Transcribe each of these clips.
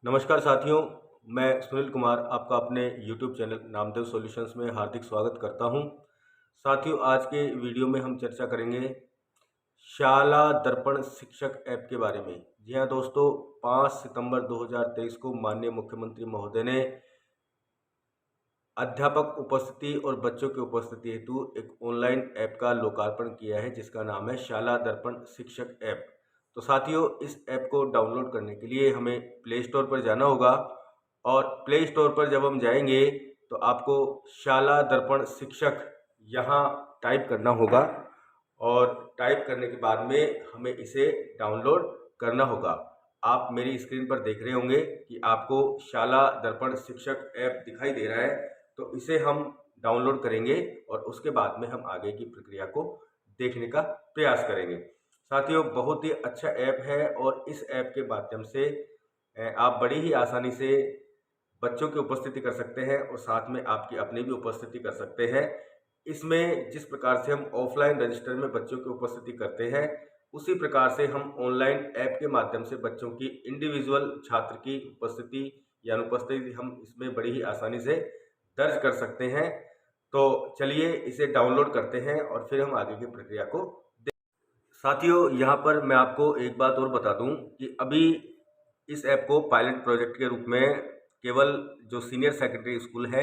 नमस्कार साथियों, मैं सुनील कुमार आपका अपने YouTube चैनल नामदेव सॉल्यूशंस में हार्दिक स्वागत करता हूं। साथियों, आज के वीडियो में हम चर्चा करेंगे शाला दर्पण शिक्षक ऐप के बारे में। जी हां दोस्तों, 5 सितंबर 2023 को माननीय मुख्यमंत्री महोदय ने अध्यापक उपस्थिति और बच्चों की उपस्थिति हेतु एक ऑनलाइन ऐप का लोकार्पण किया है, जिसका नाम है शाला दर्पण शिक्षक ऐप। तो साथियों, इस ऐप को डाउनलोड करने के लिए हमें प्ले स्टोर पर जाना होगा और प्ले स्टोर पर जब हम जाएंगे तो आपको शाला दर्पण शिक्षक यहाँ टाइप करना होगा और टाइप करने के बाद में हमें इसे डाउनलोड करना होगा। आप मेरी स्क्रीन पर देख रहे होंगे कि आपको शाला दर्पण शिक्षक ऐप दिखाई दे रहा है। तो इसे हम डाउनलोड करेंगे और उसके बाद में हम आगे की प्रक्रिया को देखने का प्रयास करेंगे। साथियों, बहुत ही अच्छा ऐप है और इस ऐप के माध्यम से आप बड़ी ही आसानी से बच्चों की उपस्थिति कर सकते हैं और साथ में आपकी अपनी भी उपस्थिति कर सकते हैं। इसमें जिस प्रकार से हम ऑफलाइन रजिस्टर में बच्चों की उपस्थिति करते हैं, उसी प्रकार से हम ऑनलाइन ऐप के माध्यम से बच्चों की इंडिविजुअल छात्र की उपस्थिति या अनुपस्थिति हम इसमें बड़ी ही आसानी से दर्ज कर सकते हैं। तो चलिए इसे डाउनलोड करते हैं और फिर हम आगे की प्रक्रिया को साथियों, यहाँ पर मैं आपको एक बात और बता दूं कि अभी इस ऐप को पायलट प्रोजेक्ट के रूप में केवल जो सीनियर सेकेंडरी स्कूल है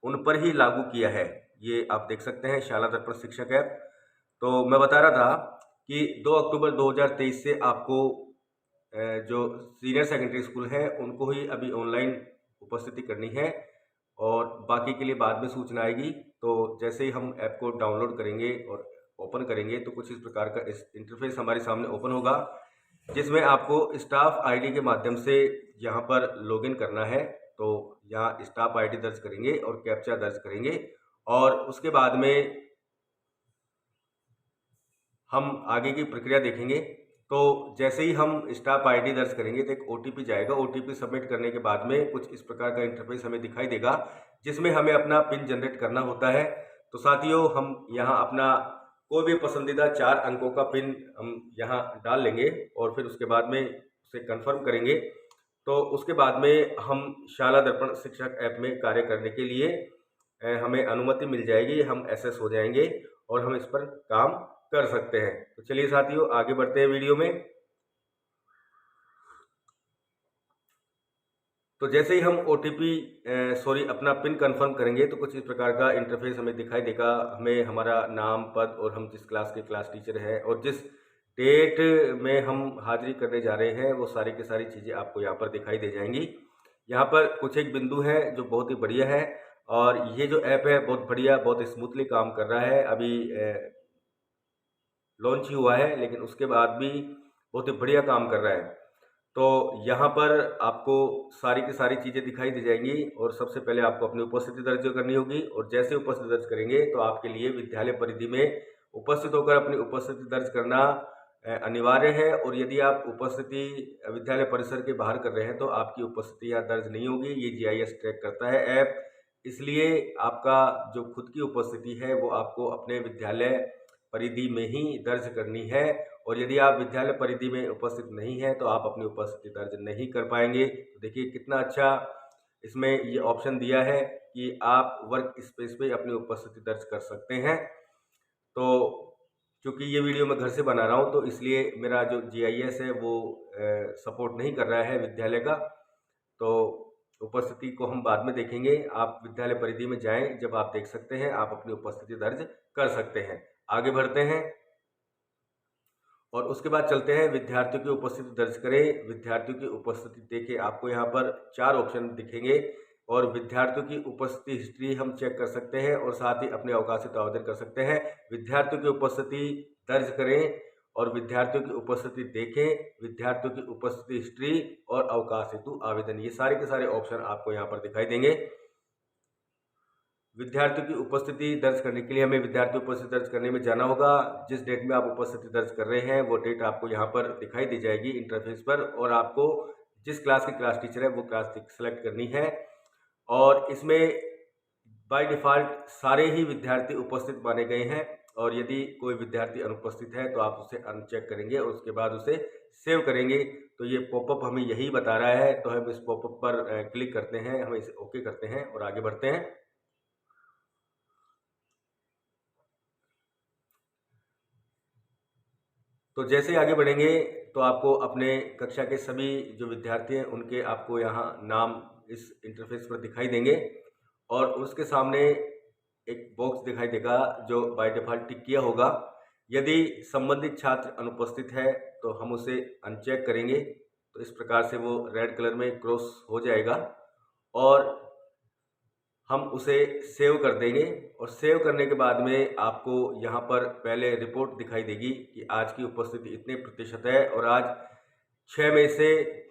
उन पर ही लागू किया है। ये आप देख सकते हैं शाला दर्पण शिक्षक ऐप। तो मैं बता रहा था कि 2 अक्टूबर 2023 से आपको जो सीनियर सेकेंडरी स्कूल है उनको ही अभी ऑनलाइन उपस्थिति करनी है और बाकी के लिए बाद में सूचना आएगी। तो जैसे ही हम ऐप को डाउनलोड करेंगे और ओपन करेंगे तो कुछ इस प्रकार का इस इंटरफेस हमारे सामने ओपन होगा, जिसमें आपको स्टाफ आईडी के माध्यम से यहाँ पर लॉगिन करना है। तो यहाँ स्टाफ आईडी दर्ज करेंगे और कैप्चा दर्ज करेंगे और उसके बाद में हम आगे की प्रक्रिया देखेंगे। तो जैसे ही हम स्टाफ आईडी दर्ज करेंगे तो एक ओटीपी जाएगा। ओटीपी सबमिट करने के बाद में कुछ इस प्रकार का इंटरफेस हमें दिखाई देगा, जिसमें हमें अपना पिन जनरेट करना होता है। तो साथियों, हम यहाँ अपना कोई भी पसंदीदा 4 अंकों का पिन हम यहाँ डाल लेंगे और फिर उसके बाद में उसे कंफर्म करेंगे। तो उसके बाद में हम शाला दर्पण शिक्षक ऐप में कार्य करने के लिए हमें अनुमति मिल जाएगी, हम एसेस हो जाएंगे और हम इस पर काम कर सकते हैं। तो चलिए साथियों, आगे बढ़ते हैं वीडियो में। तो जैसे ही हम अपना पिन कंफर्म करेंगे तो कुछ इस प्रकार का इंटरफेस हमें दिखाई देगा। हमें हमारा नाम, पद और हम जिस क्लास के क्लास टीचर हैं और जिस डेट में हम हाजिरी करने जा रहे हैं वो सारी की सारी चीज़ें आपको यहाँ पर दिखाई दे जाएंगी। यहाँ पर कुछ एक बिंदु है जो बहुत ही बढ़िया है और ये जो ऐप है बहुत बढ़िया, बहुत स्मूथली काम कर रहा है। अभी लॉन्च ही हुआ है, लेकिन उसके बाद भी बहुत ही बढ़िया काम कर रहा है। तो यहाँ पर आपको सारी की सारी चीज़ें दिखाई दे जाएंगी और सबसे पहले आपको अपनी उपस्थिति दर्ज करनी होगी और जैसे उपस्थिति दर्ज करेंगे तो आपके लिए विद्यालय परिधि में उपस्थित होकर अपनी उपस्थिति दर्ज करना अनिवार्य है। और यदि आप उपस्थिति विद्यालय परिसर के बाहर कर रहे हैं तो आपकी उपस्थिति यहाँ दर्ज नहीं होगी। ये जीआईएस ट्रैक करता है ऐप, इसलिए आपका जो खुद की उपस्थिति है वो आपको अपने विद्यालय परिधि में ही दर्ज करनी है। और यदि आप विद्यालय परिधि में उपस्थित नहीं हैं तो आप अपनी उपस्थिति दर्ज नहीं कर पाएंगे। तो देखिए कितना अच्छा इसमें ये ऑप्शन दिया है कि आप वर्क स्पेस पे अपनी उपस्थिति दर्ज कर सकते हैं। तो क्योंकि ये वीडियो मैं घर से बना रहा हूँ तो इसलिए मेरा जो जीआईएस है वो सपोर्ट नहीं कर रहा है विद्यालय का। तो उपस्थिति को हम बाद में देखेंगे। आप विद्यालय परिधि में जाएं, जब आप देख सकते हैं आप अपनी उपस्थिति दर्ज कर सकते हैं। आगे बढ़ते हैं और उसके बाद चलते हैं विद्यार्थियों की उपस्थिति दर्ज करें। विद्यार्थियों की उपस्थिति देखिए आपको यहाँ पर 4 ऑप्शन दिखेंगे और विद्यार्थियों की उपस्थिति हिस्ट्री हम चेक कर सकते हैं और साथ ही अपने अवकाशित आवेदन कर सकते हैं। विद्यार्थियों की उपस्थिति दर्ज करें और विद्यार्थियों की उपस्थिति देखें, विद्यार्थियों की उपस्थिति हिस्ट्री और अवकाश हेतु आवेदन, ये सारे के सारे ऑप्शन आपको यहाँ पर दिखाई देंगे। विद्यार्थियों की उपस्थिति दर्ज करने के लिए हमें विद्यार्थी उपस्थिति दर्ज करने में जाना होगा। जिस डेट में आप उपस्थिति दर्ज कर रहे हैं वो डेट आपको यहाँ पर दिखाई दी जाएगी इंटरफेस पर और आपको जिस क्लास की क्लास टीचर है वो क्लास सेलेक्ट करनी है। और इसमें बाय डिफ़ॉल्ट सारे ही विद्यार्थी उपस्थित माने गए हैं। और यदि कोई विद्यार्थी अनुपस्थित है तो आप उसे अनचेक करेंगे और उसके बाद उसे सेव करेंगे। तो ये पॉपअप हमें यही बता रहा है, तो हम इस पॉपअप पर क्लिक करते हैं, हम इसे ओके करते हैं और आगे बढ़ते हैं। तो जैसे ही आगे बढ़ेंगे तो आपको अपने कक्षा के सभी जो विद्यार्थी हैं उनके आपको यहाँ नाम इस इंटरफेस पर दिखाई देंगे और उसके सामने एक बॉक्स दिखाई देगा जो बाय डिफ़ॉल्ट टिक किया होगा। यदि संबंधित छात्र अनुपस्थित है तो हम उसे अनचेक करेंगे, तो इस प्रकार से वो रेड कलर में क्रॉस हो जाएगा और हम उसे सेव कर देंगे और सेव करने के बाद में आपको यहाँ पर पहले रिपोर्ट दिखाई देगी कि आज की उपस्थिति इतने प्रतिशत है और आज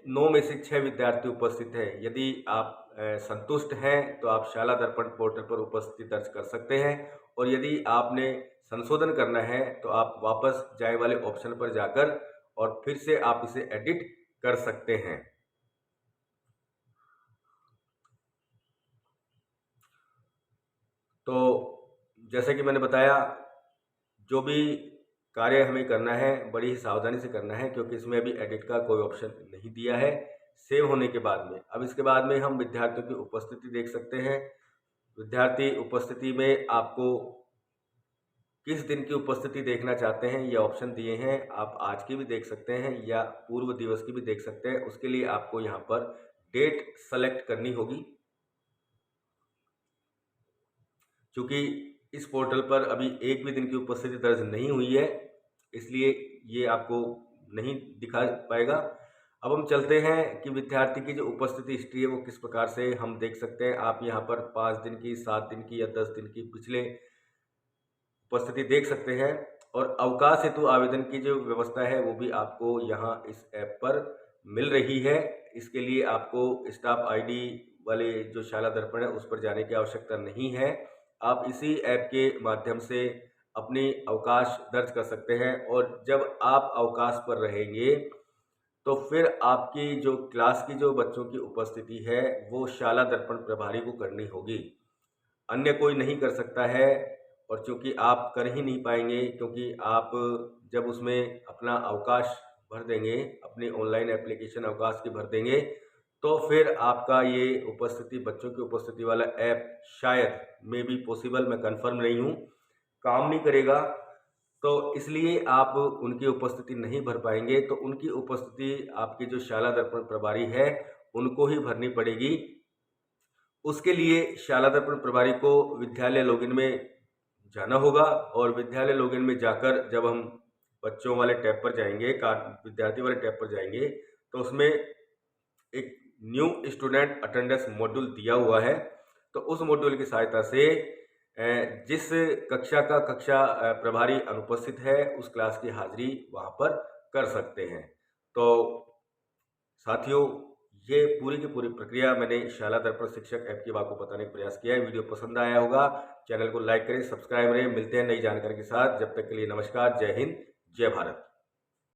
9 में से 6 विद्यार्थी उपस्थित हैं। यदि आप संतुष्ट हैं तो आप शाला दर्पण पोर्टल पर उपस्थिति दर्ज कर सकते हैं और यदि आपने संशोधन करना है तो आप वापस जाए वाले ऑप्शन पर जाकर और फिर से आप इसे एडिट कर सकते हैं। तो जैसे कि मैंने बताया, जो भी कार्य हमें करना है बड़ी ही सावधानी से करना है क्योंकि इसमें अभी एडिट का कोई ऑप्शन नहीं दिया है सेव होने के बाद में। अब इसके बाद में हम विद्यार्थियों की उपस्थिति देख सकते हैं। विद्यार्थी उपस्थिति में आपको किस दिन की उपस्थिति देखना चाहते हैं ये ऑप्शन दिए हैं। आप आज की भी देख सकते हैं या पूर्व दिवस की भी देख सकते हैं। उसके लिए आपको यहाँ पर डेट सेलेक्ट करनी होगी। चूँकि इस पोर्टल पर अभी एक भी दिन की उपस्थिति दर्ज नहीं हुई है, इसलिए ये आपको नहीं दिखा पाएगा। अब हम चलते हैं कि विद्यार्थी की जो उपस्थिति हिस्ट्री है वो किस प्रकार से हम देख सकते हैं। आप यहाँ पर 5 दिन की, 7 दिन की या 10 दिन की पिछले उपस्थिति देख सकते हैं और अवकाश हेतु आवेदन की जो व्यवस्था है वो भी आपको यहाँ इस ऐप पर मिल रही है। इसके लिए आपको स्टाफ आईडी वाले जो शाला दर्पण है उस पर जाने की आवश्यकता नहीं है। आप इसी ऐप के माध्यम से अपनी अवकाश दर्ज कर सकते हैं और जब आप अवकाश पर रहेंगे तो फिर आपकी जो क्लास की जो बच्चों की उपस्थिति है वो शाला दर्पण प्रभारी को करनी होगी, अन्य कोई नहीं कर सकता है। और चूँकि आप कर ही नहीं पाएंगे क्योंकि आप जब उसमें अपना अवकाश भर देंगे, अपनी ऑनलाइन एप्लीकेशन अवकाश की भर देंगे, तो फिर आपका ये उपस्थिति बच्चों की उपस्थिति वाला ऐप शायद मे बी पॉसिबल, मैं कंफर्म नहीं हूँ, काम नहीं करेगा। तो इसलिए आप उनकी उपस्थिति नहीं भर पाएंगे। तो उनकी उपस्थिति आपकी जो शाला दर्पण प्रभारी है उनको ही भरनी पड़ेगी। उसके लिए शाला दर्पण प्रभारी को विद्यालय लॉगिन में जाना होगा और विद्यालय लॉगिन में जाकर जब हम बच्चों वाले टैब पर जाएंगे, विद्यार्थी वाले टैब पर जाएंगे, तो उसमें एक न्यू स्टूडेंट अटेंडेंस मॉड्यूल दिया हुआ है। तो उस मॉड्यूल की सहायता से जिस कक्षा का प्रभारी अनुपस्थित है उस क्लास की हाजिरी वहाँ पर कर सकते हैं। तो साथियों, ये पूरी की पूरी प्रक्रिया मैंने शाला दर्पण शिक्षक ऐप की आपको बताने का प्रयास किया है। वीडियो पसंद आया होगा, चैनल को लाइक करें, सब्सक्राइब करें। मिलते हैं नई जानकारी के साथ। जब तक के लिए नमस्कार, जय हिंद, जय भारत।